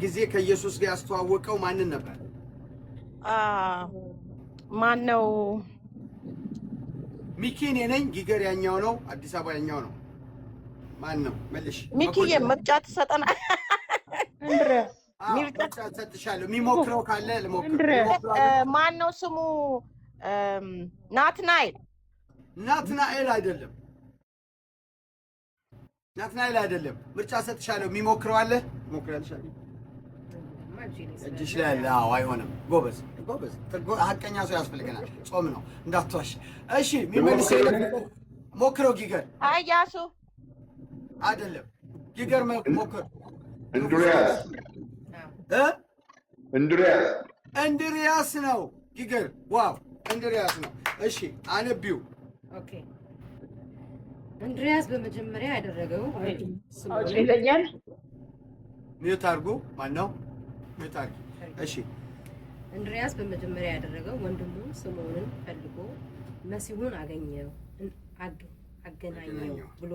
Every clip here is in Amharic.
ጊዜ ከኢየሱስ ጋር ያስተዋወቀው ማንን ነበር? ማን ነው? ሚኪ እኔ ነኝ። ጊገር ያኛው ነው። አዲስ አበባ ያኛው ነው። ማን ነው? መልሽ። ሚኪዬ ምርጫ ትሰጠና ምርጫ ትሰጥሻለሁ። የሚሞክረው ካለ ልሞክር። ማን ነው ስሙ? ናትናኤል። ናትናኤል አይደለም። ናትናኤል አይደለም። ምርጫ ሰጥሻለሁ። የሚሞክረው አለ? ሞክራልሽ። እጅሽ ላይ አለ። አዎ፣ አይሆንም። ጎበዝ ጎበዝ። ሀቀኛ ሰው ያስፈልገናል። ጾም ነው እንዳትዋሽ። እሺ፣ የሚመልስ ሞክረው። ጊገር አያሱ አይደለም። ጊገር ሞክር። እንድሪያስ ነው። ጊገር ዋው፣ እንድሪያስ ነው። እሺ፣ አንቢው። ኦኬ፣ እንድሪያስ በመጀመሪያ ያደረገው ይለኛል። ሚዩት አድርጉ። ማን ነው? ሚዩት አድርጊ። እሺ፣ እንድሪያስ በመጀመሪያ ያደረገው ወንድሙ ስምዖንን ፈልጎ መሲሁን አገናኘው ብሎ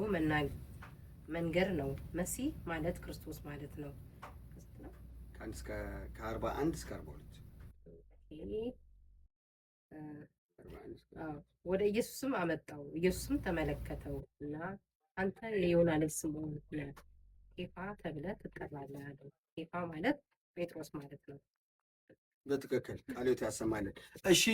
መንገር ነው። መሲህ ማለት ክርስቶስ ማለት ነው። ከ41 እስከ 42 ወደ ኢየሱስም አመጣው። ኢየሱስም ተመለከተው እና አንተ የዮና ልጅ ስምዖን ነህ፣ ኬፋ ተብለህ ትጠራለህ አለው። ኬፋ ማለት ጴጥሮስ ማለት ነው። በትክክል ቃልዮት ያሰማልን። እሺ